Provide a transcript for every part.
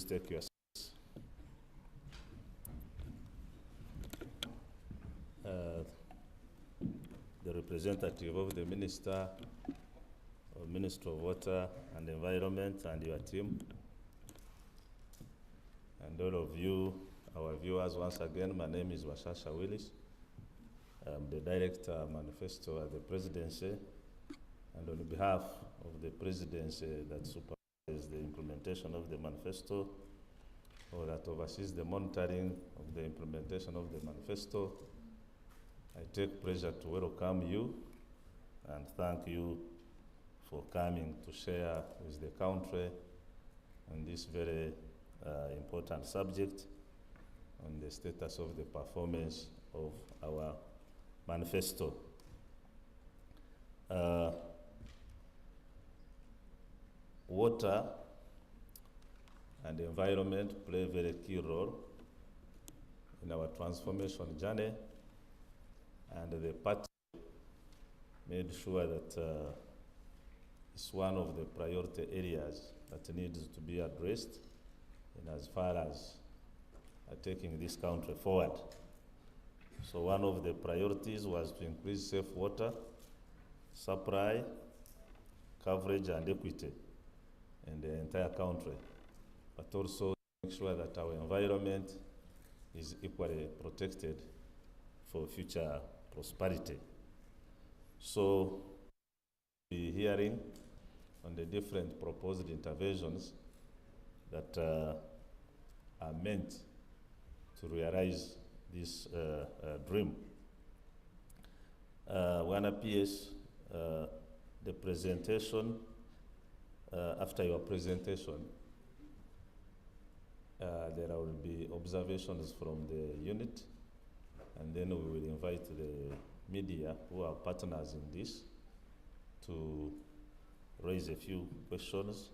Please take your seats. The representative of the Minister of Water and Environment and your team, and all of you, our viewers, once again, my name is Washasha Willis. I'm the Director Manifesto at the Presidency, and on behalf of the Presidency that supervises the implementation of the Manifesto, or that oversees the monitoring of the implementation of the Manifesto, I take pleasure to welcome you and thank you for coming to share with the country on this very important subject on the status of the performance of our manifesto. Water and environment play a very key role in our transformation journey, and the party made sure that it's one of the priority areas that needs to be addressed in as far as taking this country forward. So one of the priorities was to increase safe water supply, coverage, and equity in the entire country, but also make sure that our environment is equally protected for future prosperity. So we'll be hearing on the different proposed interventions that are meant to realize this dream. One appears the presentation. After your presentation, there will be observations from the unit, and then we will invite the media who are partners in this to raise a few questions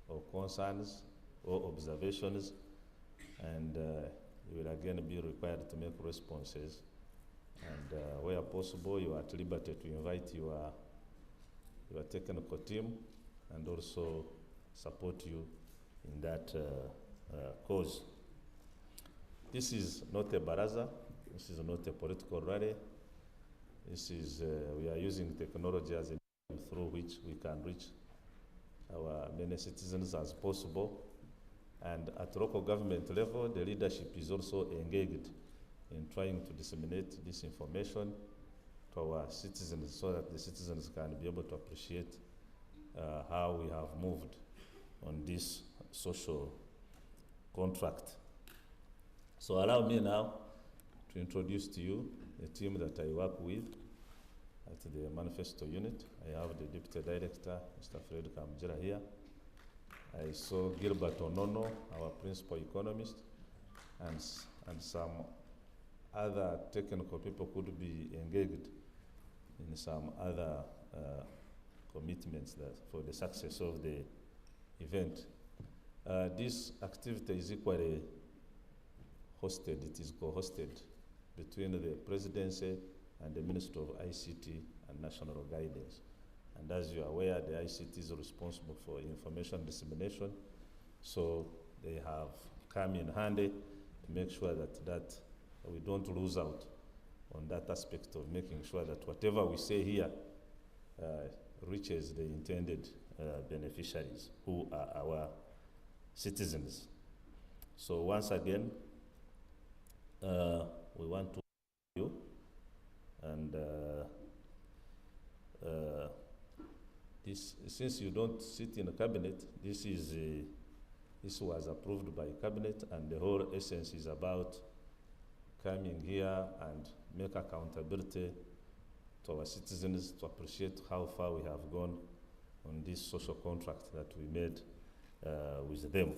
or concerns or observations, and you will again be required to make responses. And where possible, you are at liberty to invite your technical team and also support you in that cause. This is not a baraza. This is not a political rally. This is, we are using technology as a medium through which we can reach our many citizens as possible. And at local government level, the leadership is also engaged in trying to disseminate this information to our citizens so that the citizens can be able to appreciate how we have moved on this social contract. So allow me now to introduce to you the team that I work with at the Manifesto unit. I have the Deputy Director, Mr. Fred Kamjira here. I saw Gilbert Onono, our Principal Economist, and some other technical people could be engaged in some other commitments that for the success of the event. This activity is equally hosted, it is co-hosted between the Presidency and the Ministry of ICT and National Guidance. And as you are aware, the ICT is responsible for information dissemination, so they have come in handy to make sure that we don't lose out on that aspect of making sure that whatever we say here reaches the intended beneficiaries, who are our citizens. So once again, we want to thank you, and since you don't sit in a cabinet, this was approved by cabinet, and the whole essence is about coming here and make accountability to our citizens to appreciate how far we have gone on this social contract that we made with them.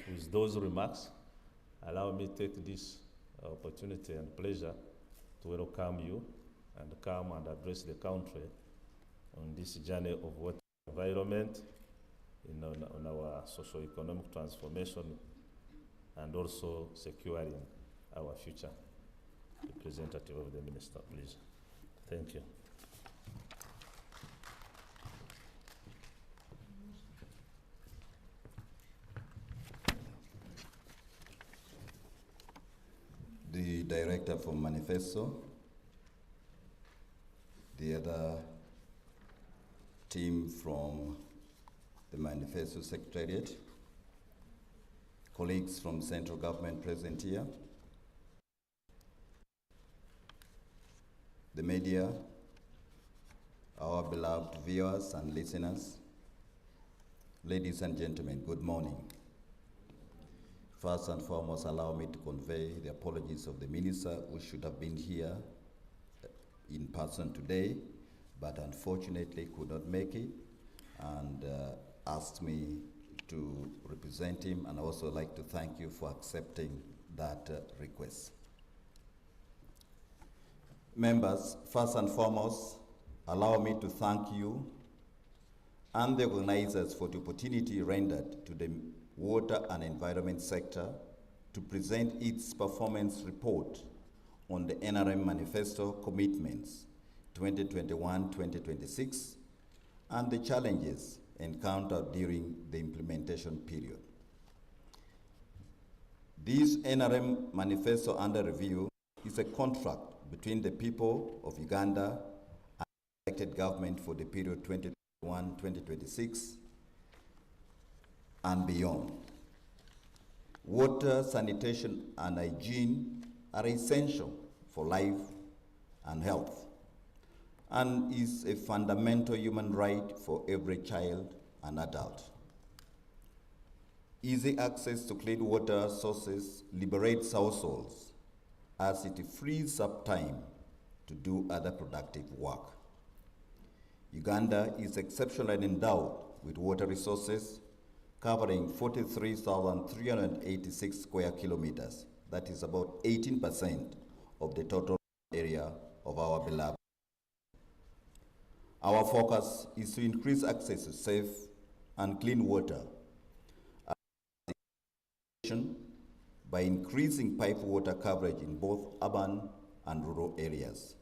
With those remarks, allow me to take this opportunity and pleasure to welcome you and come and address the country on this journey of water environment on our socio-economic transformation and also securing our future. Representative of the Minister, please. Thank you. Director from Manifesto, the other team from the Manifesto Secretariat, colleagues from central government present here, the media, our beloved viewers and listeners, ladies and gentlemen, good morning. First and foremost, allow me to convey the apologies of the minister who should have been here in person today, but unfortunately could not make it, and asked me to represent him, and I also like to thank you for accepting that request. Members, first and foremost, allow me to thank you and the organizers for the opportunity rendered to the water and environment sector to present its performance report on the NRM Manifesto commitments 2021-2026 and the challenges encountered during the implementation period. This NRM Manifesto under review is a contract between the people of Uganda and the elected government for the period 2021-2026 and beyond. Water, sanitation, and hygiene are essential for life and health, and is a fundamental human right for every child and adult. Easy access to clean water sources liberates households as it frees up time to do other productive work. Uganda is exceptionally endowed with water resources covering 43,386 square kilometers. That is about 18% of the total area of our beloved. Our focus is to increase access to safe and clean water by increasing pipe water coverage in both urban and rural areas,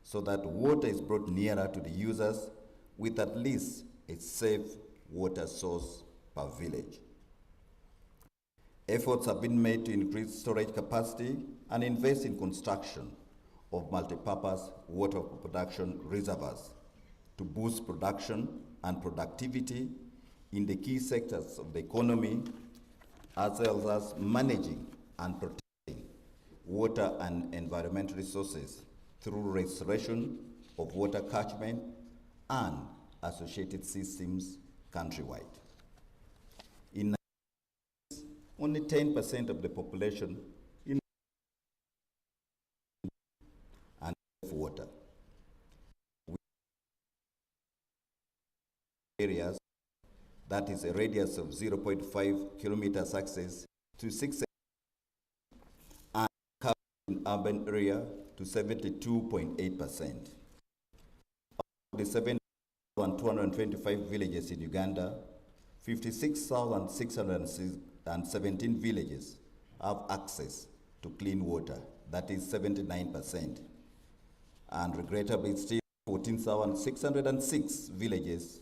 so that water is brought nearer to the users with at least a safe water source per village. Efforts have been made to increase storage capacity and invest in construction of multipurpose water production reservoirs to boost production and productivity in the key sectors of the economy, as well as managing and protecting water and environmental resources through restoration of water catchment and associated systems countrywide. In only 10% of the population in and water. Areas, that is a radius of 0.5 kilometers access to 6 and in urban area to 72.8%. Of the 7,225 villages in Uganda, 56,617 villages have access to clean water, that is 79%. And regrettably still, 14,606 villages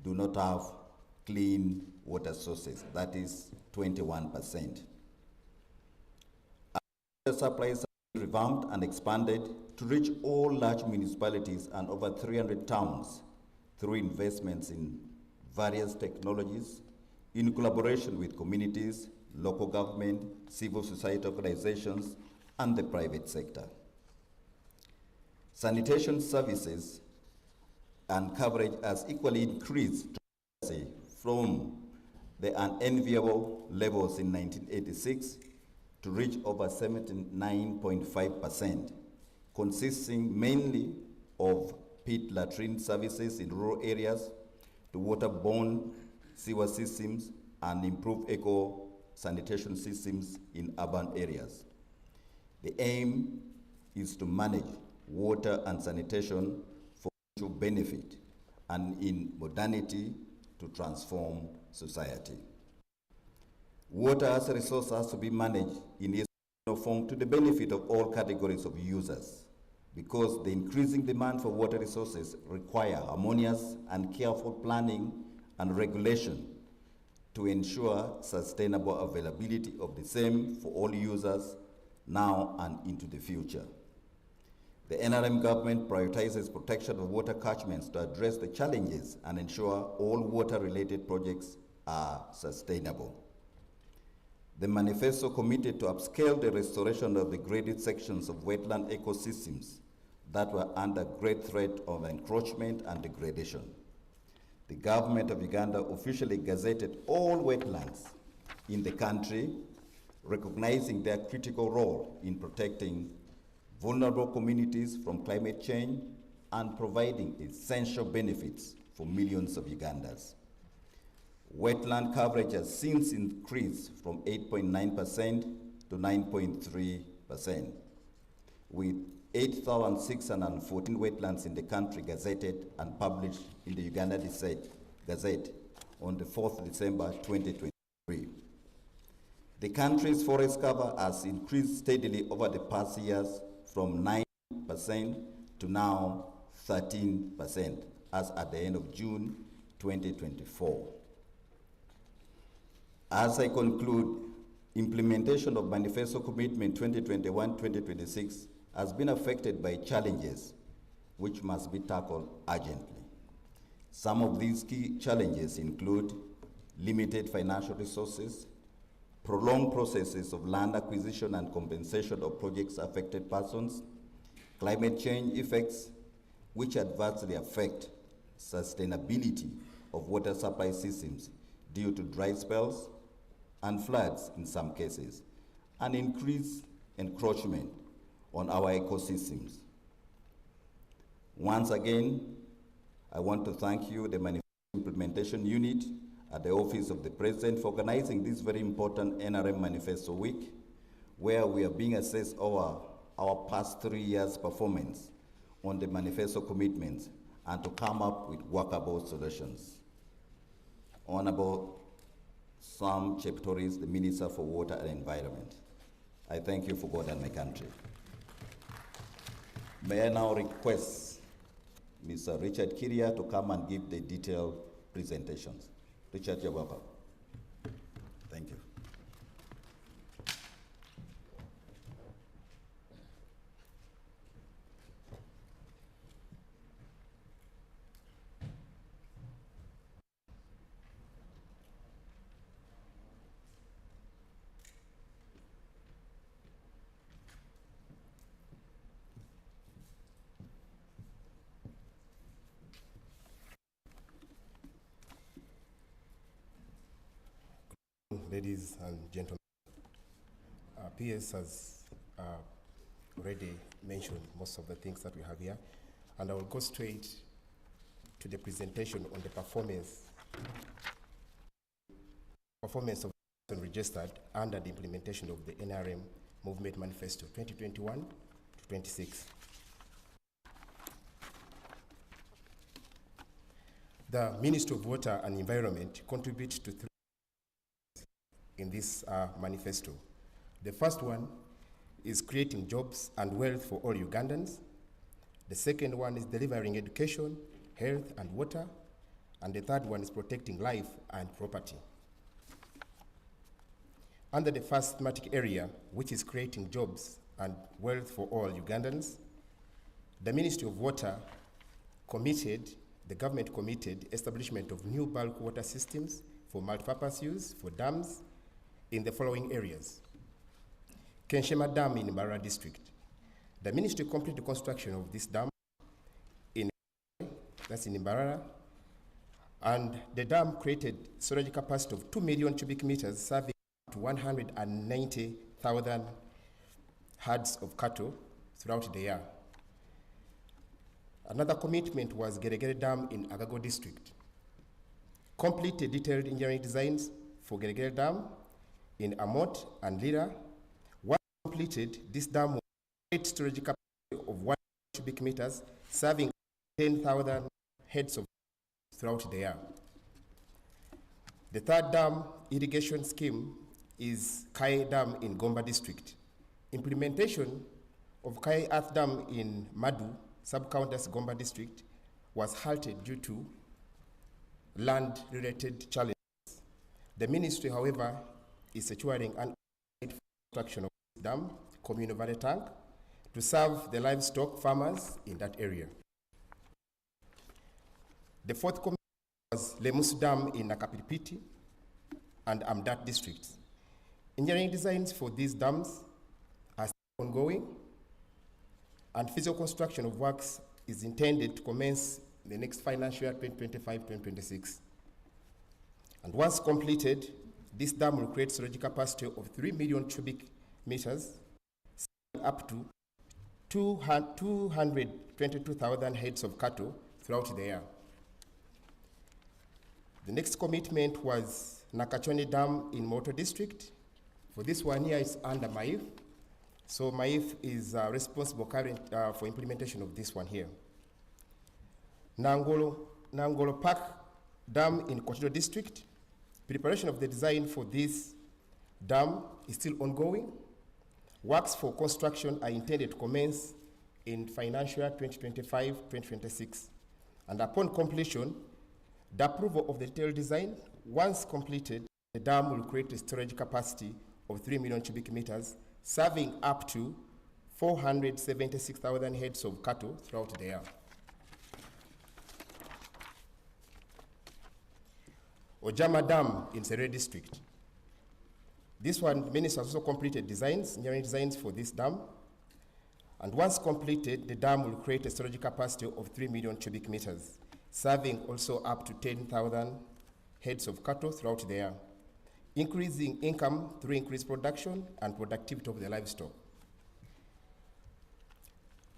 do not have clean water sources, that is 21%. Water supplies have been revamped and expanded to reach all large municipalities and over 300 towns through investments in various technologies in collaboration with communities, local government, civil society organizations, and the private sector. Sanitation services and coverage has equally increased from the unenviable levels in 1986 to reach over 79.5%, consisting mainly of pit latrine services in rural areas, to waterborne sewer systems, and improved eco-sanitation systems in urban areas. The aim is to manage water and sanitation for mutual benefit and in modernity to transform society. Water as a resource has to be managed in its form to the benefit of all categories of users, because the increasing demand for water resources require harmonious and careful planning and regulation to ensure sustainable availability of the same for all users now and into the future. The NRM government prioritizes protection of water catchments to address the challenges and ensure all water-related projects are sustainable. The manifesto committed to upscale the restoration of the graded sections of wetland ecosystems that were under great threat of encroachment and degradation. The government of Uganda officially gazetted all wetlands in the country, recognizing their critical role in protecting vulnerable communities from climate change and providing essential benefits for millions of Ugandans. Wetland coverage has since increased from 8.9% to 9.3%, with 8,614 wetlands in the country gazetted and published in the Uganda Gazette on the 4th December 2023. The country's forest cover has increased steadily over the past years from 9% to now 13% as at the end of June 2024. As I conclude, implementation of Manifesto Commitment 2021-2026 has been affected by challenges which must be tackled urgently. Some of these key challenges include limited financial resources, prolonged processes of land acquisition and compensation of projects affected persons, climate change effects, which adversely affect sustainability of water supply systems due to dry spells and floods in some cases, and increased encroachment on our ecosystems. Once again, I want to thank you, the Manifesto Implementation Unit at the Office of the President, for organizing this very important NRM Manifesto Week, where we are being assessed over our past 3 years' performance on the Manifesto commitments and to come up with workable solutions. Honorable Sam Cheptoris, the Minister for Water and Environment, I thank you for God and my country. May I now request Mr. Richard Kiria to come and give the detailed presentations. Richard, you're welcome. Thank you. Ladies and gentlemen, PS has already mentioned most of the things that we have here, and I will go straight to the presentation on the performance of registered under the implementation of the NRM Movement Manifesto 2021 to 26. The Ministry of Water and Environment contributes to three in this manifesto. The first one is creating jobs and wealth for all Ugandans. The second one is delivering education, health, and water. And the third one is protecting life and property. Under the first thematic area, which is creating jobs and wealth for all Ugandans, the Ministry of Water the government committed establishment of new bulk water systems for multipurpose use for dams in the following areas. Kenshema Dam in Mbarara district. The ministry completed the construction of this dam in Mbarara, and the dam created storage capacity of 2 million cubic meters, serving to 190,000 herds of cattle throughout the year. Another commitment was Geregere Dam in Agago district. Completed detailed engineering designs for Geregere Dam in Amot and Lira. Once completed, this dam will create storage capacity of 1 cubic meters, serving 10,000 heads of throughout the year. The third dam irrigation scheme is Kai Dam in Gomba district. Implementation of Kai Earth Dam in Madu, sub-county Gomba district, was halted due to land-related challenges. The ministry, however, is securing an construction of this dam communal valley tank to serve the livestock farmers in that area. The fourth commitment was Lemus Dam in Nakapiripiti and Amdat districts. Engineering designs for these dams are still ongoing, and physical construction of works is intended to commence the next financial year 2025-2026. And once completed, this dam will create storage capacity of 3 million cubic meters, up to 222,000 heads of cattle throughout the year. The next commitment was Nakachoni Dam in Moto District. For this one here, it's under MAIF. So MAIF is responsible for implementation of this one here. Nangolo Park Dam in Kotido District. Preparation of the design for this dam is still ongoing. Works for construction are intended to commence in financial year 2025-2026. And upon completion, the approval of the detailed design, once completed, the dam will create a storage capacity of 3 million cubic meters, serving up to 476,000 heads of cattle throughout the year. Ojama Dam in Serere District. This one, the minister has also completed engineering designs for this dam. And once completed, the dam will create a storage capacity of 3 million cubic meters, serving also up to 10,000 heads of cattle throughout the year, increasing income through increased production and productivity of the livestock.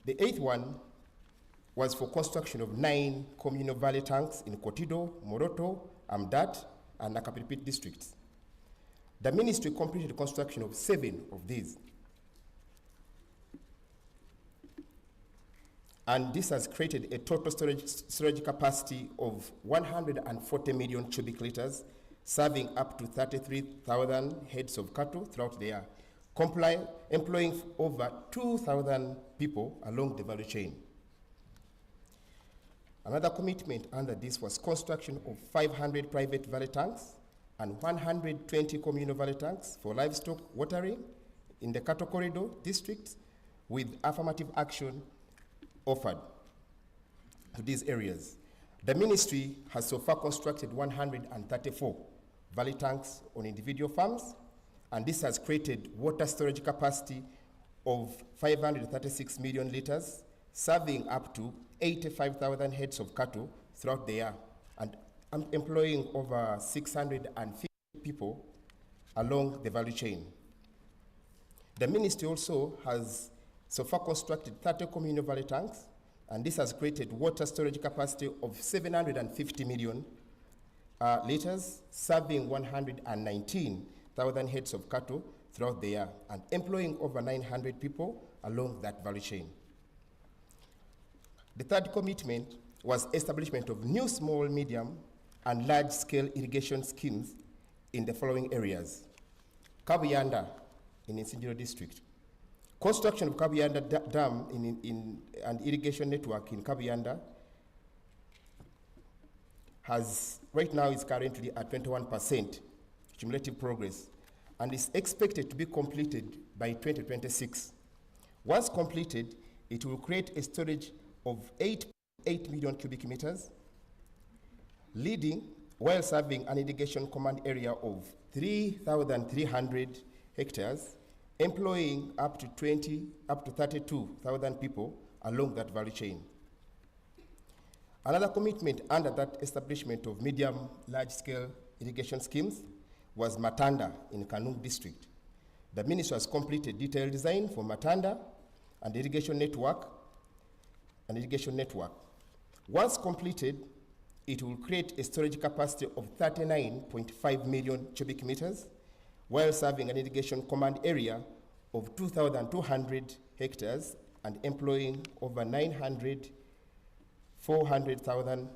The eighth one was for construction of 9 communal valley tanks in Kotido, Moroto, Amdat, and Nakapiripit districts. The ministry completed the construction of 7 of these. And this has created a total storage capacity of 140 million cubic liters, serving up to 33,000 heads of cattle throughout the year, employing over 2,000 people along the value chain. Another commitment under this was construction of 500 private valley tanks and 120 communal valley tanks for livestock watering in the cattle corridor districts, with affirmative action offered to these areas. The ministry has so far constructed 134 valley tanks on individual farms, and this has created water storage capacity of 536 million liters, serving up to 85,000 heads of cattle throughout the year, and employing over 650 people along the value chain. The ministry also has so far constructed 30 communal valley tanks, and this has created water storage capacity of 750 million liters, serving 119,000 heads of cattle throughout the year, and employing over 900 people along that value chain. The third commitment was establishment of new small, medium, and large-scale irrigation schemes in the following areas. Kabuyanda in Insinjiro District. Construction of Kabuyanda Dam and irrigation network in Kabuyanda right now is currently at 21% cumulative progress, and is expected to be completed by 2026. Once completed, it will create a storage of 8 million cubic meters, leading while serving an irrigation command area of 3,300 hectares, employing up to 32,000 people along that value chain. Another commitment under that establishment of medium, large-scale irrigation schemes was Matanda in Kanung District. The ministry has completed detailed design for Matanda and irrigation network. Once completed, it will create a storage capacity of 39.5 million cubic meters, while serving an irrigation command area of 2,200 hectares and employing over 400,000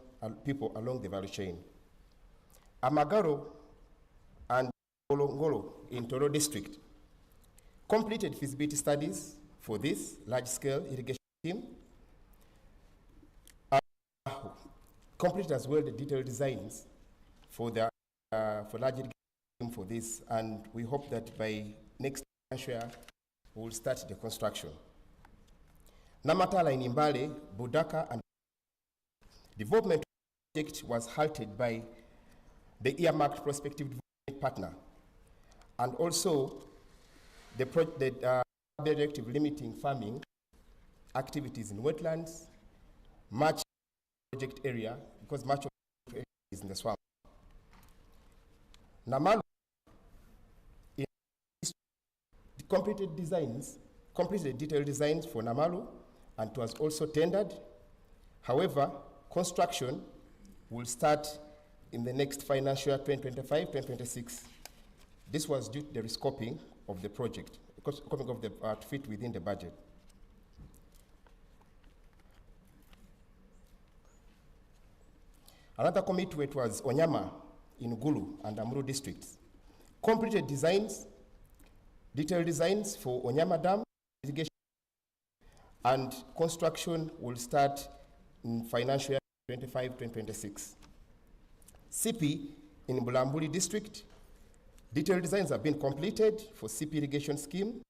people along the value chain. Amagaro and Ngolo in Toro District completed feasibility studies for this large-scale irrigation scheme, completed as well the detailed designs for large irrigation scheme for this, and we hope that by next financial year we will start the construction. Namatala in Imbale, Budaka, and development project was halted by the earmarked prospective development partner, and also the directive limiting farming activities in wetlands, much project area, because much of the area is in the swamp. Namalu completed detailed designs for Namalu, and it was also tendered. However, construction will start in the next financial year 2025-2026. This was due to the rescoping of the project, scoping of the to fit within the budget. Another commitment was Onyama in Gulu and Amuru districts. Completed designs, detailed designs for Onyama Dam irrigation, and construction will start in financial year 2025-2026. CP in Bulambuli district, detailed designs have been completed for CP irrigation scheme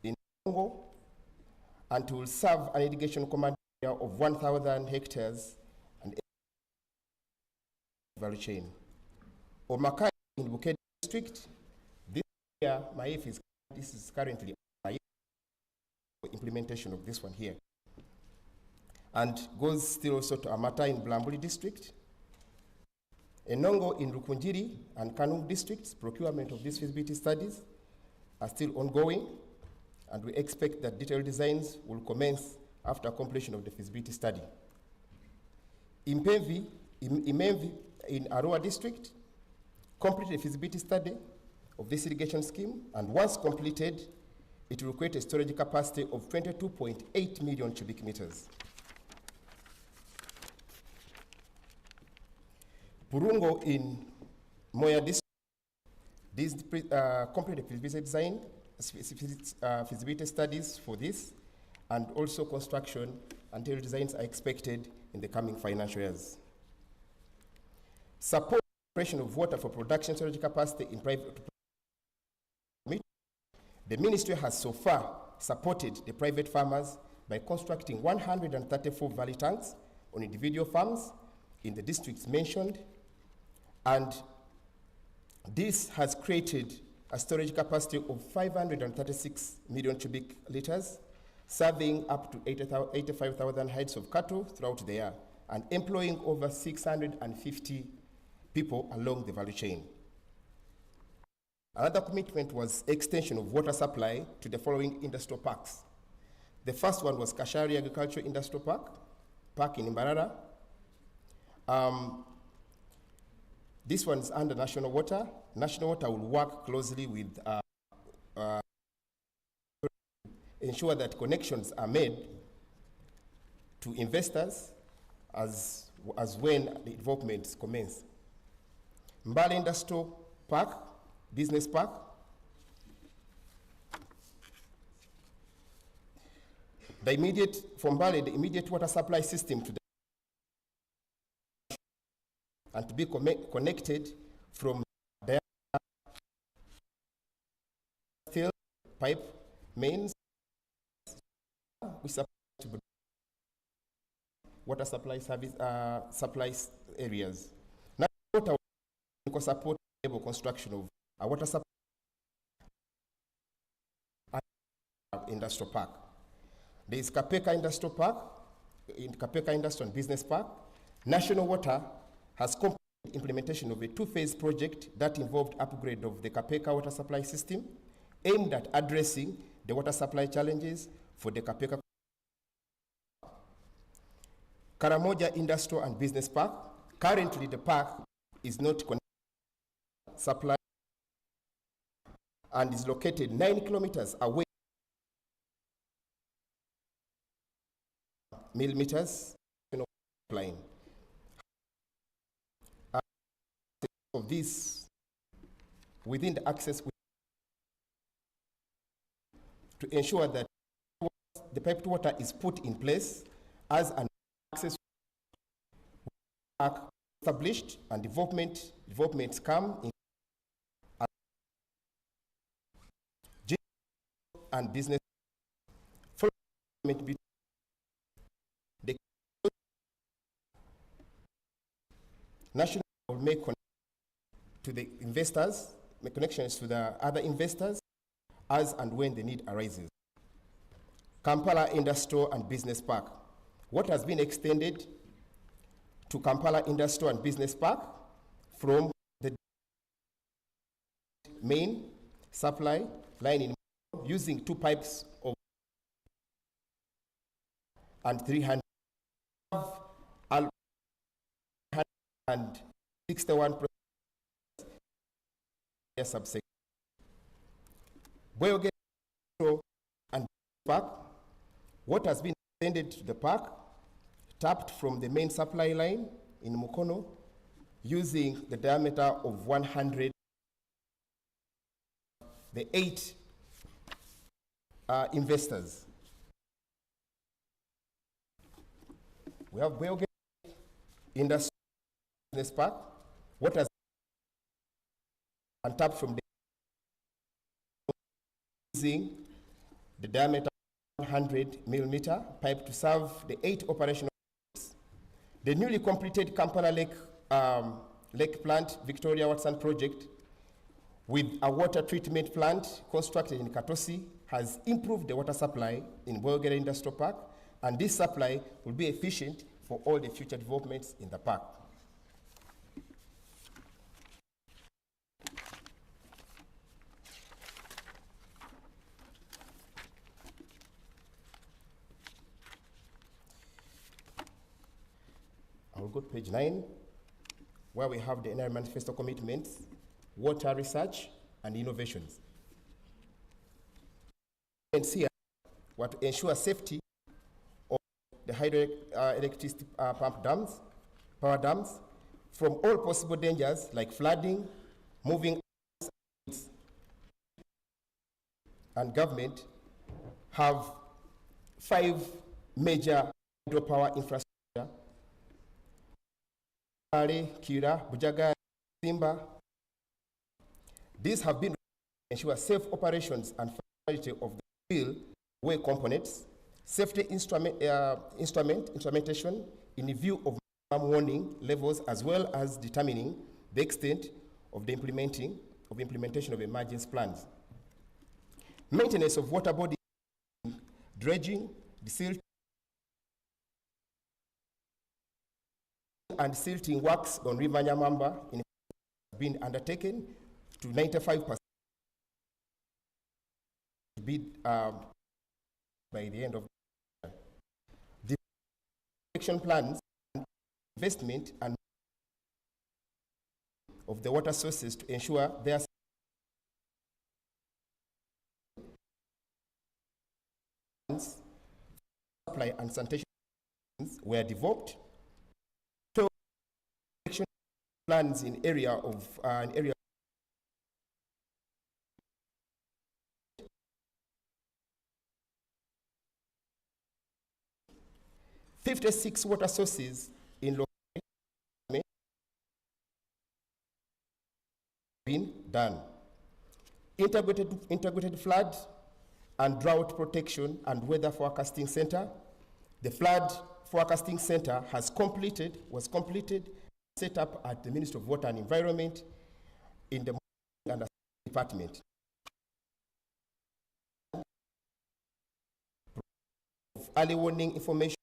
in Congo, and will serve an irrigation command area of 1,000 hectares and value chain. Omakai in Bukedi district, this year this is currently for implementation of this one here, and goes still also to Amata in Bulambuli district. Enongo in Rukunjiri and Kanung districts, procurement of these feasibility studies are still ongoing, and we expect that detailed designs will commence after completion of the feasibility study. Imemvi in Arua district completed a feasibility study of this irrigation scheme, and once completed, it will create a storage capacity of 22.8 million cubic meters. Purungo in Moya district, these completed feasibility studies for this, and also construction until designs are expected in the coming financial years. Support operation of water for production storage capacity in private. The ministry has so far supported the private farmers by constructing 134 valley tanks on individual farms in the districts mentioned, and this has created a storage capacity of 536 million cubic liters, serving up to 85,000 heads of cattle throughout the year, and employing over 650 people along the value chain. Another commitment was extension of water supply to the following industrial parks. The first one was Kashari Agricultural Industrial Park in Imbarara. This one is under National Water. National Water will work closely with ensure that connections are made to investors as when the developments commence. Mbale Industrial Park, Business Park. From Mbale, the immediate water supply system to the and to be connected from the steel pipe mains which supply to water supply service supplies areas. Now, water will support construction of a water supply industrial park. There is Kapeka Industrial Park, in Kapeka Industrial and Business Park. National Water has completed implementation of a two-phase project that involved upgrade of the Kapeka water supply system, aimed at addressing the water supply challenges for the Kapeka. Karamoja Industrial and Business Park. Currently, the park is not connected to supply and is located 9 kilometers away millimeters line. Of this within the access to ensure that the piped water is put in place as an access established and developments come in and business. Following the national will make to the investors, make connections to the other investors as and when the need arises. Kampala Industrial and Business Park. What has been extended to Kampala Industrial and Business Park from the main supply line in using 2 pipes of and 300 and 61% subsection. Boyoge and park, what has been extended to the park, tapped from the main supply line in Mukono using the diameter of 100, the 8 investors. We have Boyoge Industrial Business Park, what has untapped from the using the diameter 100 millimeter pipe to serve the 8 operational units. The newly completed Kampala Lake Plant Victoria Watson project with a water treatment plant constructed in Katosi has improved the water supply in Boyogere Industrial Park, and this supply will be efficient for all the future developments in the park. I will go to page 9, where we have the NRM Manifesto commitments, water research and innovations. And here, what to ensure safety of the hydroelectricity power dams, from all possible dangers like flooding, moving, and government have 5 major hydropower infrastructure: Kira, Bujaga, Simba. These have been to ensure safe operations and functionality of the spillway components, safety instrumentation in view of warning levels, as well as determining the extent of the implementation of emergency plans. Maintenance of water body, dredging, desilting, and silting works on River Nyamamba has been undertaken to 95% by the end of the year. The protection plans and investment and of the water sources to ensure their supply and sanitation were developed. Plans in area of an area 56 water sources in local been done. Integrated flood and drought protection and weather forecasting center. The flood forecasting center was completed, set up at the Ministry of Water and Environment in the department. Early warning information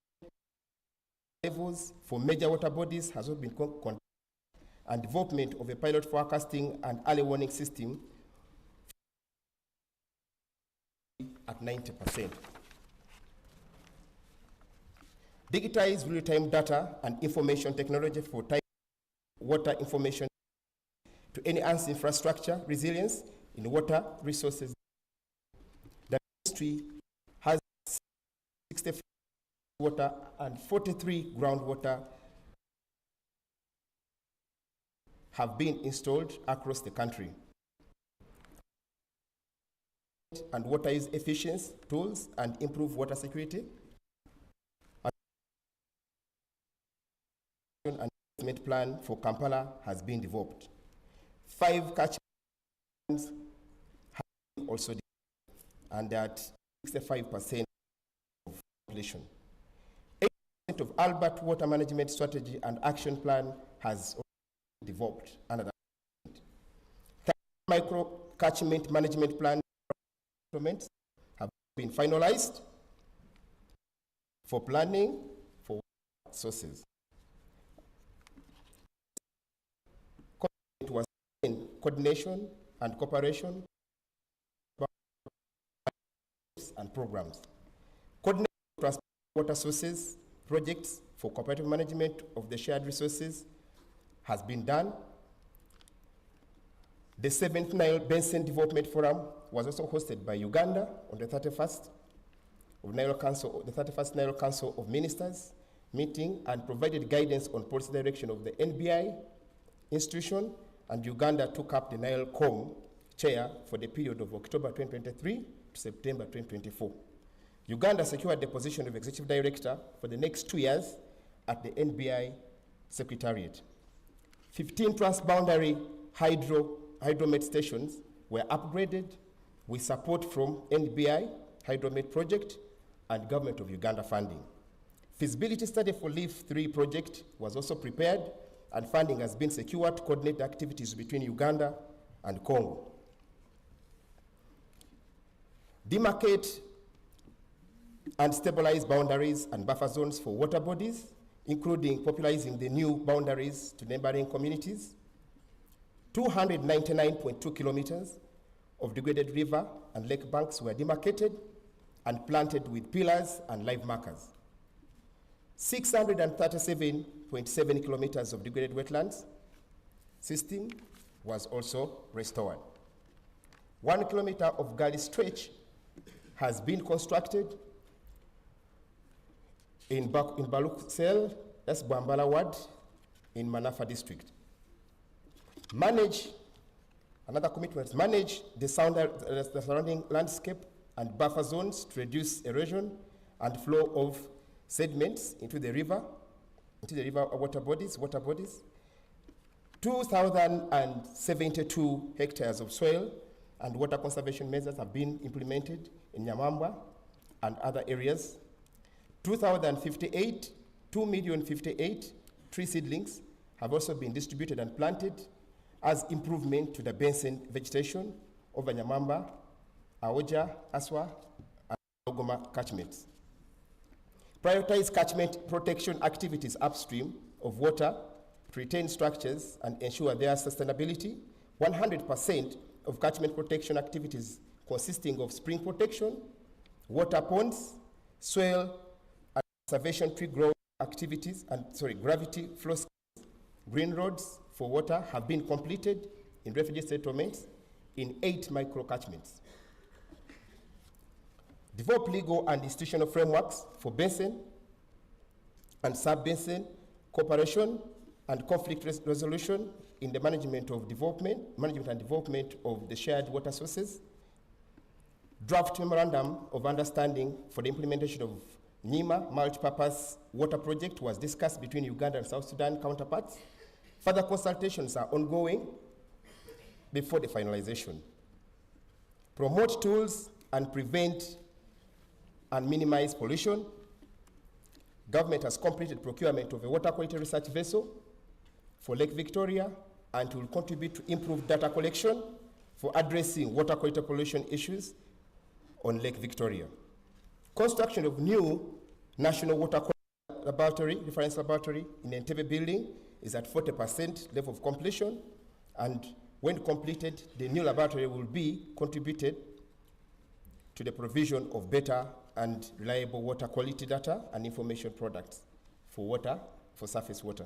levels for major water bodies has also been conducted, and development of a pilot forecasting and early warning system at 90%. Digitized real-time data and information technology for water information to enhance infrastructure resilience in water resources. The ministry has 65 water and 43 groundwater have been installed across the country. And water use efficiency tools and improve water security. And investment plan for Kampala has been developed. 5 catchments have been also developed. and at 65% of completion. 80% of Albert Water Management Strategy and Action Plan has already developed under the micro catchment management plan implements have been finalized for planning for sources. It was in coordination and cooperation and programs. Coordination of water sources projects for cooperative management of the shared resources has been done. The 7th Nile Basin Development Forum was also hosted by Uganda on the 31st Nile Council of Ministers meeting and provided guidance on policy direction of the NBI institution, and Uganda took up the NileCom chair for the period of October 2023 to September 2024. Uganda secured the position of Executive Director for the next 2 years at the NBI Secretariat. 15 transboundary hydromet stations were upgraded with support from NBI Hydromet Project and Government of Uganda funding. Feasibility study for Leaf 3 project was also prepared, and funding has been secured to coordinate activities between Uganda and Congo. Demarcate and stabilize boundaries and buffer zones for water bodies, including popularizing the new boundaries to neighboring communities. 299.2 kilometers of degraded river and lake banks were demarcated and planted with pillars and live markers. 637.7 kilometers of degraded wetlands system was also restored. 1 kilometer of gully stretch has been constructed in Baluksel, that's Bwambala Ward, in Manafa district. Another commitment, manage the surrounding landscape and buffer zones to reduce erosion and flow of sediments into the river water bodies. 2,072 hectares of soil and water conservation measures have been implemented in Nyamamba and other areas. 2,058 tree seedlings have also been distributed and planted as improvement to the basin vegetation over Nyamamba, Aoja, Aswa, and Ogoma catchments. Prioritize catchment protection activities upstream of water to retain structures and ensure their sustainability. 100% of catchment protection activities consisting of spring protection, water ponds, soil and conservation tree growth activities, and gravity flow schemes, green roads for water have been completed in refugee settlements in 8 micro-catchments. Develop legal and institutional frameworks for basin and sub-basin cooperation and conflict resolution in the management and development of the shared water sources. Draft memorandum of understanding for the implementation of NIMA multi-purpose water project was discussed between Uganda and South Sudan counterparts. Further consultations are ongoing before the finalization. Promote tools and prevent and minimize pollution. Government has completed procurement of a water quality research vessel for Lake Victoria and will contribute to improved data collection for addressing water quality pollution issues on Lake Victoria. Construction of new National Water Quality Laboratory, reference laboratory in Entebbe building is at 40% level of completion, and when completed, the new laboratory will be contributed to the provision of better and reliable water quality data and information products for surface water.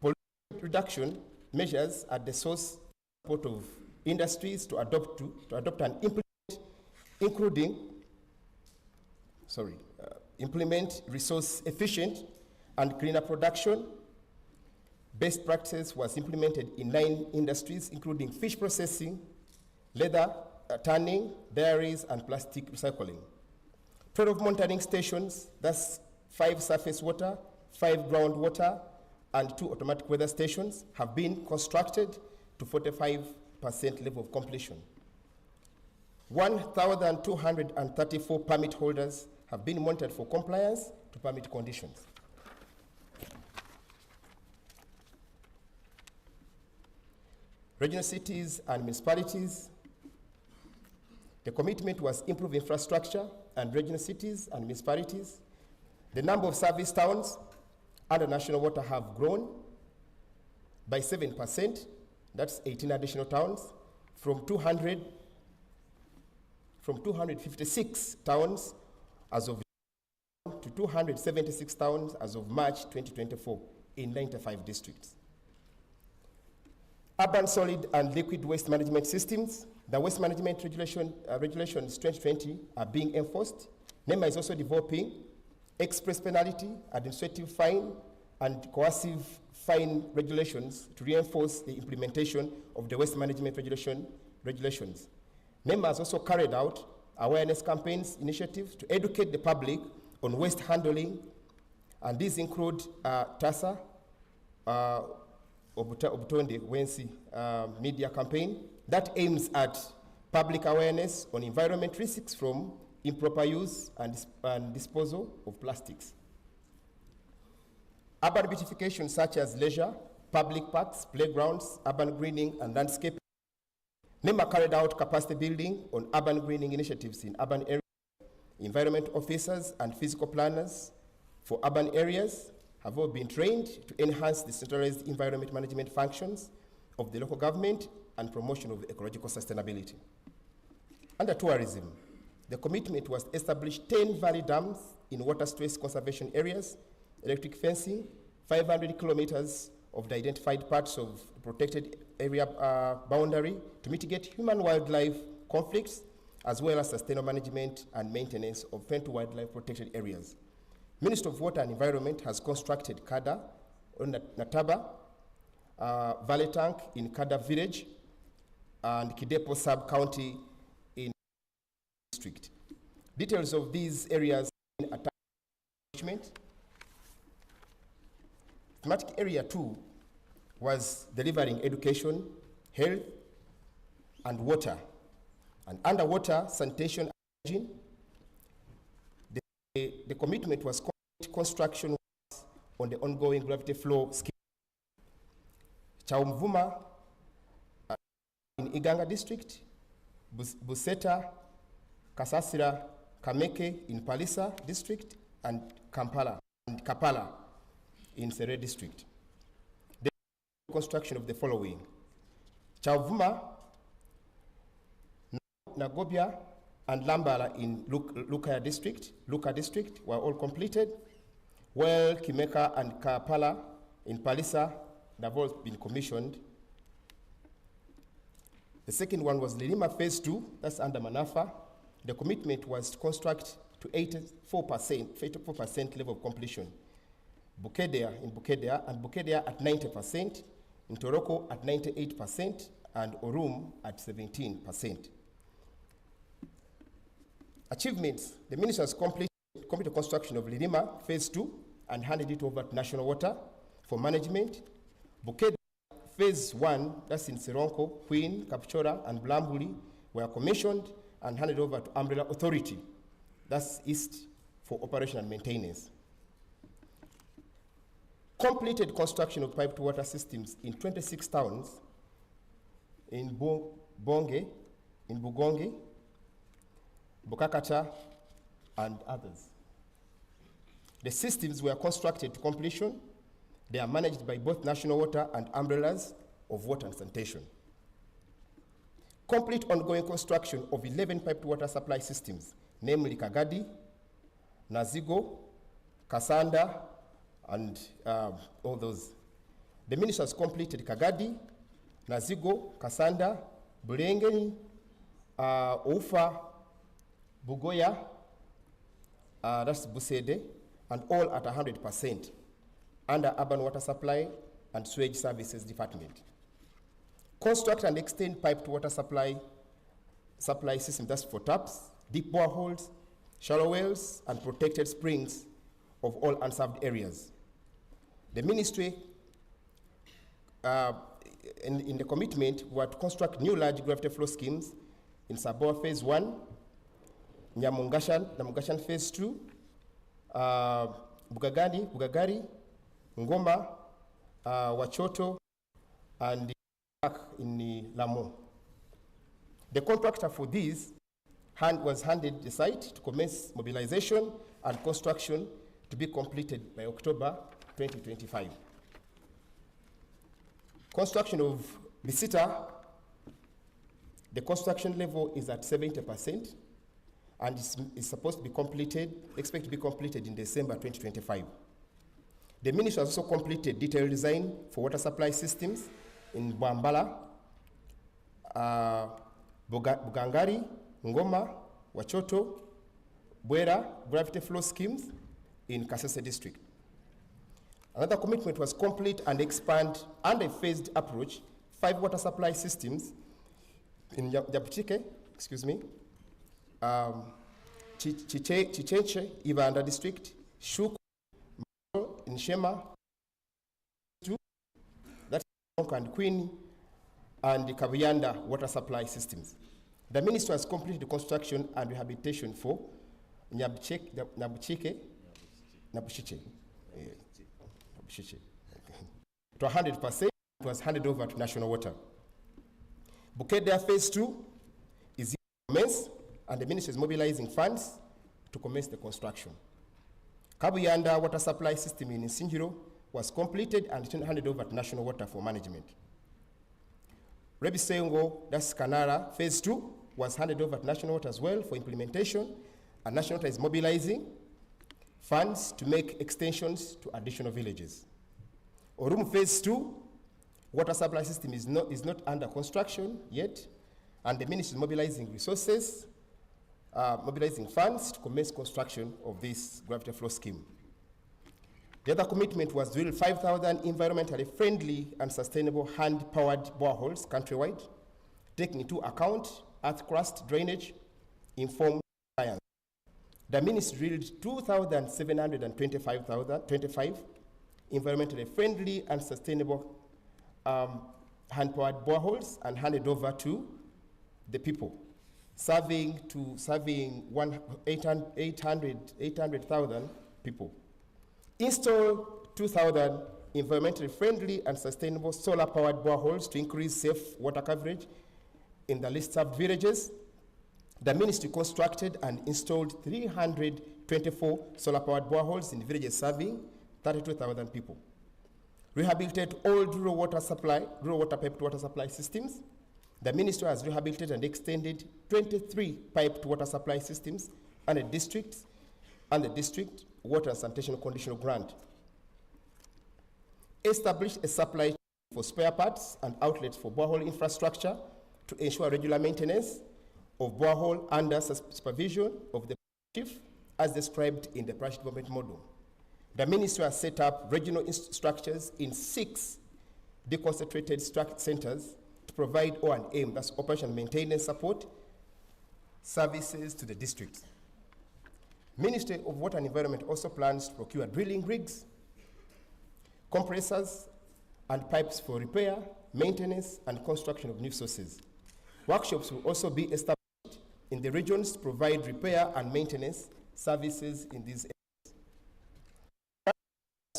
Pollution reduction measures at the source support of industries to adopt and implement, implement resource efficient and cleaner production. Best practices was implemented in 9 industries, including fish processing, leather tanning, dairies, and plastic recycling. 12 monitoring stations, that's 5 surface water, 5 groundwater, and 2 automatic weather stations have been constructed to 45% level of completion. 1,234 permit holders have been monitored for compliance to permit conditions. Regional cities and municipalities. The commitment was improve infrastructure and regional cities and municipalities. The number of service towns under national water have grown by 7%. That's 18 additional towns from 256 towns as of to 276 towns as of March 2024 in 95 districts. Urban solid and liquid waste management systems. The waste management regulations 2020 are being enforced. NEMA is also developing express penalty, administrative fine, and coercive fine regulations to reinforce the implementation of the waste management regulations. NEMA has also carried out awareness campaigns initiatives to educate the public on waste handling, and these include TASA, Obutonde Wensi media campaign that aims at public awareness on environment risks from improper use and disposal of plastics. Urban beautification such as leisure, public parks, playgrounds, urban greening, and landscaping. NEMA carried out capacity building on urban greening initiatives in urban areas. Environment officers and physical planners for urban areas have all been trained to enhance the centralized environment management functions of the local government and promotion of ecological sustainability. Under tourism, the commitment was to establish 10 valley dams in water stress conservation areas, electric fencing, 500 kilometers of the identified parts of the protected area boundary to mitigate human-wildlife conflicts, as well as sustainable management and maintenance of wildlife protected areas. Ministry of Water and Environment has constructed Kada on Nataba, Valley Tank in Kada village, and Kidepo sub-county in district. Details of these areas in attachment. Thematic area 2 was delivering education, health, and water. And underwater sanitation and hygiene. The commitment was construction on the ongoing gravity flow scheme. Chaumvuma in Iganga district, Buseta, Kasasira, Kameke in Palisa district, and Kapala in Sere district. The construction of the following: Chauvuma, Nagobia, and Lambala in Luka district were all completed, while Kimeka and Kapala in Palisa have all been commissioned. The second one was Lilima Phase 2, that's under Manafa. The commitment was to construct to 84% level of completion. Bukedea and Bukedea at 90%, in Toroko at 98%, and Orum at 17%. Achievements: the minister has completed construction of Lilima Phase 2 and handed it over to National Water for management. Buked Phase 1, that's in Sironko, Queen, Kapchora, and Blambuli, were commissioned and handed over to Umbrella Authority, that's East, for operation and maintenance. Completed construction of piped water systems in 26 towns in Bugonge, Bukakata, and others. The systems were constructed to completion. They are managed by both National Water and umbrellas of water and sanitation. Complete ongoing construction of 11 piped water supply systems, namely Kagadi, Nazigo, Kasanda, and all those. The minister has completed Kagadi, Nazigo, Kasanda, Bulengeni, Oufa, Bugoya, that's Busede, and all at 100% under Urban Water Supply and Sewage Services Department. Construct and extend piped water supply system, that's for taps, deep boreholes, shallow wells, and protected springs of all unserved areas. The ministry, in the commitment, were to construct new large gravity flow schemes in Saboa Phase 1, Namungashan Phase 2, Bugagari, Ngoma, Wachoto, and in Lamu. The contractor for these was handed the site to commence mobilization and construction to be completed by October 2025. Construction of Bisita, the construction level is at 70% and is supposed to be completed, expected to be completed in December 2025. The ministry has also completed detailed design for water supply systems in Bwambala, Bugangari, Ngoma, Wachoto, Bwera, gravity flow schemes in Kasese district. Another commitment was complete and expand and a phased approach 5 water supply systems in Jabuchike, Chichenche, Ivanda district, Shuk in Shema, that's and Queen, and the Kabuyanda water supply systems. The ministry has completed the construction and rehabilitation for Nabuchiche. To 100%, it was handed over to National Water. Bukedea Phase 2 is commenced, and the ministry is mobilizing funds to commence the construction. Kabuyanda water supply system in Sinjiro was completed and handed over to National Water for management. Rebisengo, that's Kanara, Phase 2 was handed over to National Water as well for implementation, and National Water is mobilizing funds to make extensions to additional villages. Orum Phase 2, water supply system is not under construction yet, and the ministry is mobilizing resources, mobilizing funds to commence construction of this gravity flow scheme. The other commitment was to drill 5,000 environmentally friendly and sustainable hand-powered boreholes countrywide, taking into account earth crust drainage, informed science. The ministry drilled 2,725 environmentally friendly and sustainable hand-powered boreholes and handed over to the people, serving 800,000 people. Install 2,000 environmentally friendly and sustainable solar-powered boreholes to increase safe water coverage in the least served villages. The ministry constructed and installed 324 solar-powered boreholes in villages serving 32,000 people. Rehabilitate all rural water piped water supply systems. The ministry has rehabilitated and extended 23 piped water supply systems and the district water and sanitation conditional grant. Establish a supply chain for spare parts and outlets for borehole infrastructure to ensure regular maintenance of borehole under supervision of the chief as described in the parish development model. The ministry has set up regional structures in 6 deconcentrated centers to provide O&M, that's operation maintenance support, services to the districts. Ministry of Water and Environment also plans to procure drilling rigs, compressors, and pipes for repair, maintenance, and construction of new sources. Workshops will also be established in the regions to provide repair and maintenance services in these areas.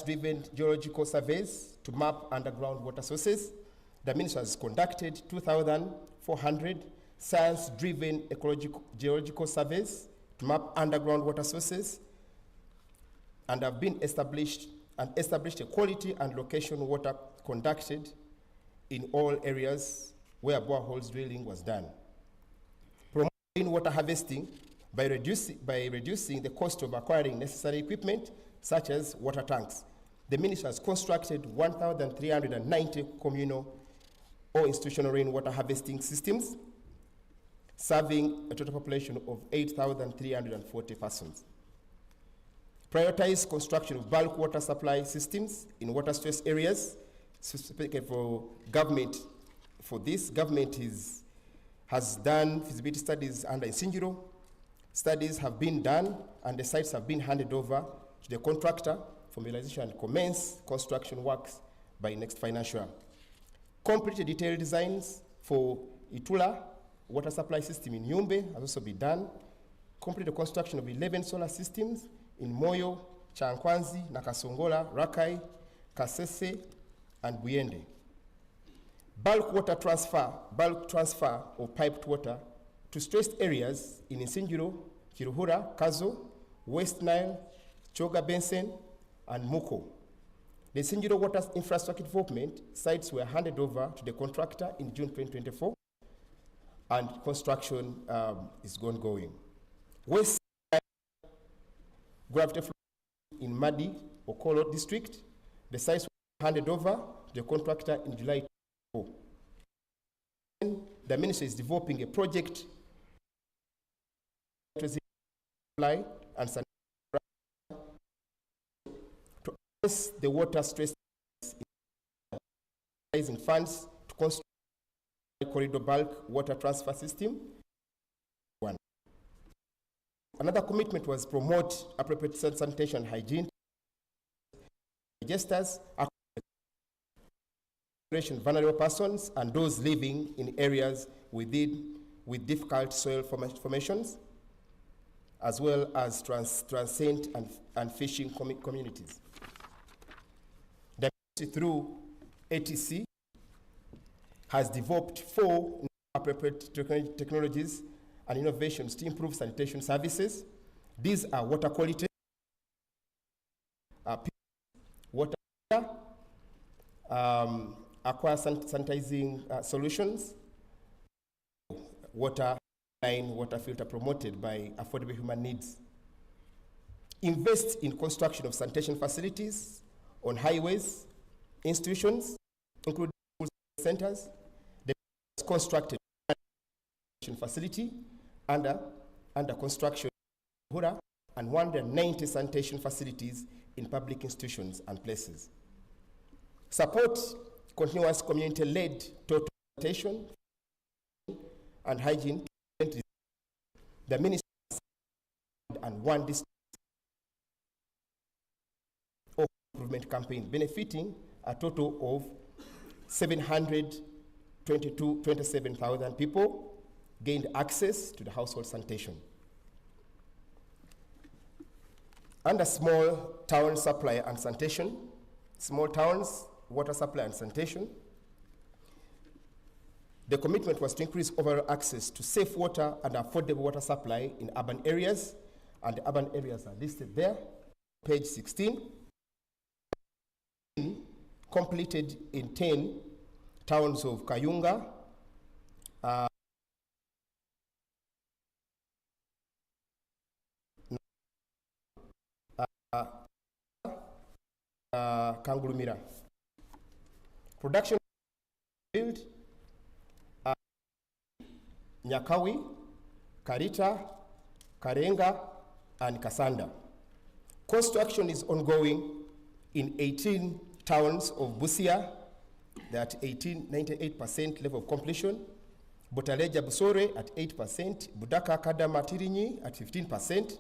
Driven geological surveys to map underground water sources. The ministry has conducted 2,400 science-driven geological surveys to map underground water sources, and have been established a quality and location water conducted in all areas where boreholes drilling was done. Promoting water harvesting by reducing the cost of acquiring necessary equipment such as water tanks. The ministry has constructed 1,390 communal or institutional rainwater harvesting systems, serving a total population of 8,340 persons. Prioritize construction of bulk water supply systems in water stress areas. Specifically for government, government has done feasibility studies under Sinjiro. Studies have been done and the sites have been handed over to the contractor for mobilization and commence construction works by next financial year. Complete detailed designs for Itula, water supply system in Yumbe has also been done. Complete the construction of 11 solar systems in Moyo, Chankwanzi, Nakasongola, Rakai, Kasese, and Buyende. Bulk transfer of piped water to stressed areas in Insinjiro, Kiruhura, Kazo, West Nile, Choga Benson, and Muko. The Insinjiro water infrastructure development sites were handed over to the contractor in June 2024, and construction is ongoing. West Nile gravity flow in Madi, Okolo district, the sites were handed over to the contractor in July 2024. The ministry is developing a project to supply and to address the water stress in funds to construct a corridor bulk water transfer system. One. Another commitment was promote appropriate sanitation and hygiene, registers, vulnerable persons and those living in areas with difficult soil formations, as well as transient and fishing communities. The ministry, through ATC, has developed 4 appropriate technologies and innovations to improve sanitation services. These are water quality, water, aqua sanitizing solutions, water line, water filter promoted by affordable human needs. Invest in construction of sanitation facilities on highways, institutions, including centers. The constructed sanitation facility under construction and 190 sanitation facilities in public institutions and places. Support continuous community-led total sanitation and hygiene. The ministry and 1 district improvement campaign benefiting a total of 727,000 people gained access to the household sanitation. Under small town supply and sanitation, small towns, water supply and sanitation, the commitment was to increase overall access to safe water and affordable water supply in urban areas, and the urban areas are listed there. Page 16. Completed in 10 towns of Kayunga, Kangulumira. Production build Nyakawi, Karita, Karenga, and Kasanda. Construction is ongoing in 18 towns of Busia, that 98% level of completion. Butaleja Busore at 8%, Budaka Kadama Tirinyi at 15%,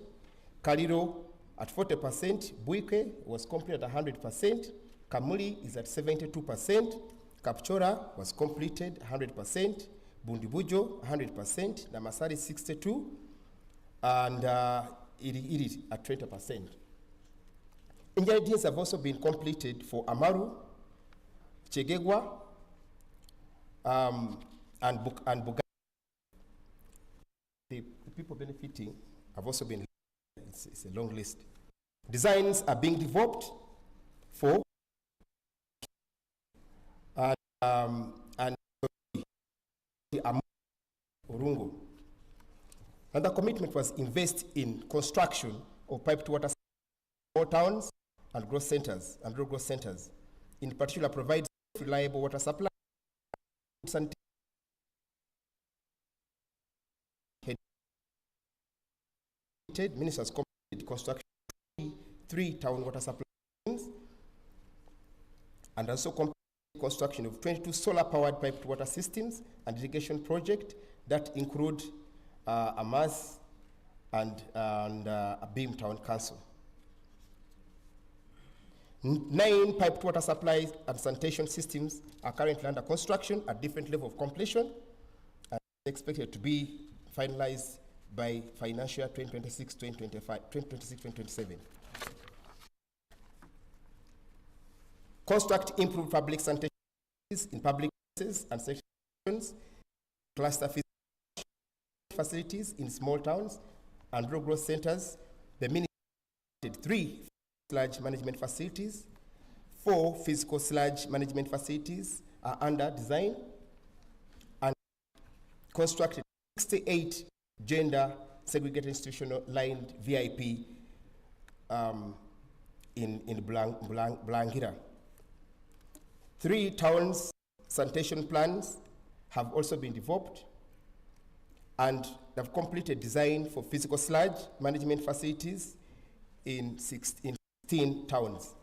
Kaliro at 40%, Buike was completed at 100%, Kamuli is at 72%, Kapchora was completed 100%, Bundibujo 100%, Namasari 62%, and Iri at 20%. Engineering have also been completed for Amaru, Chegegwa, and Buga. The people benefiting have also been, it's a long list. Designs are being developed for and Urungu. Another commitment was invest in construction of piped water small towns and growth centers and rural growth centers. In particular, provide reliable water supply. Ministers completed construction of 3 town water supply systems and also completed construction of 22 solar-powered piped water systems and irrigation project that include Amas and Beam Town Council. 9 piped water supplies and sanitation systems are currently under construction at different levels of completion. And expected to be finalized by financial year 2026-2025, 2026-2027. Construct improved public sanitation in public places and sections, cluster facilities in small towns and rural growth centers. The ministry started 3 sludge management facilities, 4 physical sludge management facilities are under design, and constructed 68 gender segregated institutional lined VIP in Blangira. 3 towns sanitation plans have also been developed, and they've completed design for physical sludge management facilities in 16 towns.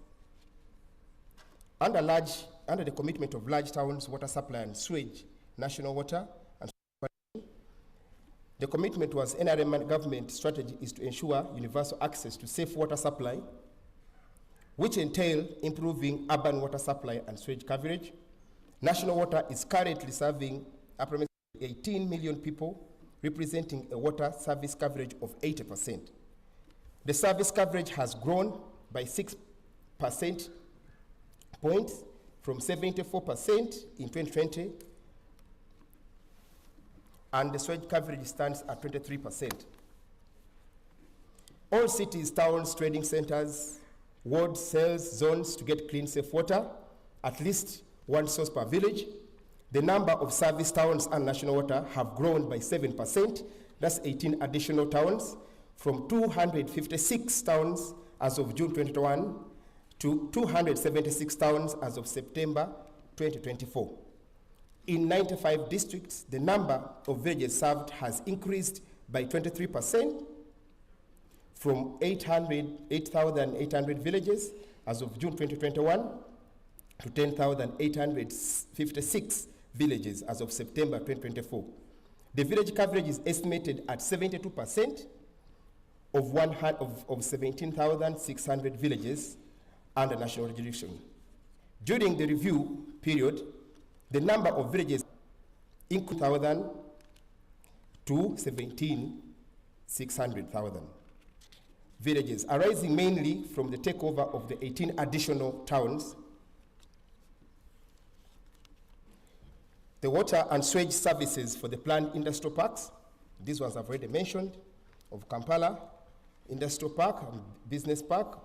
Under the commitment of large towns water supply and sewage, national water, and the commitment was NRM government strategy is to ensure universal access to safe water supply, which entail improving urban water supply and sewage coverage. National water is currently serving approximately 18 million people, representing a water service coverage of 80%. The service coverage has grown by 6% points from 74% in 2020, and the sewage coverage stands at 23%. All cities, towns, trading centers, wards, cells, zones to get clean, safe water, at least 1 source per village. The number of service towns and national water have grown by 7%. That's 18 additional towns, from 256 towns as of June 2021 to 276 towns as of September 2024. In 95 districts, the number of villages served has increased by 23%, from 8,800 villages as of June 2021 to 10,856 villages as of September 2024. The village coverage is estimated at 72% of 17,600 villages under national jurisdiction. During the review period, the number of villages increased 1,000 to 17,600,000 villages, arising mainly from the takeover of the 18 additional towns. The water and sewage services for the planned industrial parks, these ones I've already mentioned, of Kampala Industrial Park and Business Park,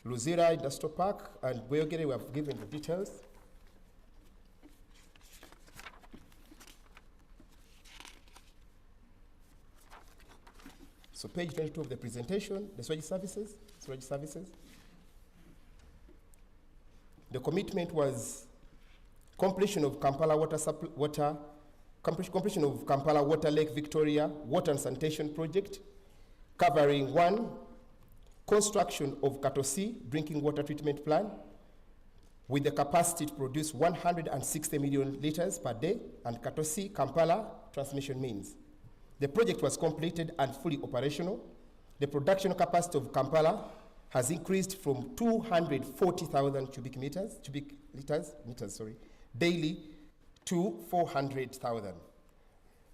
Luzira Industrial Park, and Bweyogere, we have given the details. So page 22 of the presentation, the sewage services. The commitment was completion of Kampala completion of Kampala Water Lake Victoria Water and Sanitation Project, covering 1, construction of Katosi drinking water treatment plant with the capacity to produce 160 million liters per day, and Katosi Kampala transmission means. The project was completed and fully operational. The production capacity of Kampala has increased from 240,000 cubic liters daily to 400,000.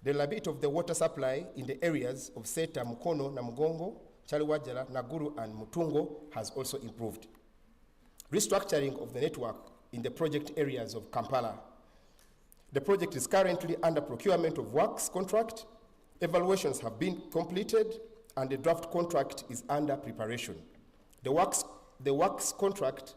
The reliability of the water supply in the areas of Seta, Mukono, Namugongo, Chaliwajala, Naguru, and Mutungo has also improved. Restructuring of the network in the project areas of Kampala. The project is currently under procurement of works contract. Evaluations have been completed, and the draft contract is under preparation. The works contract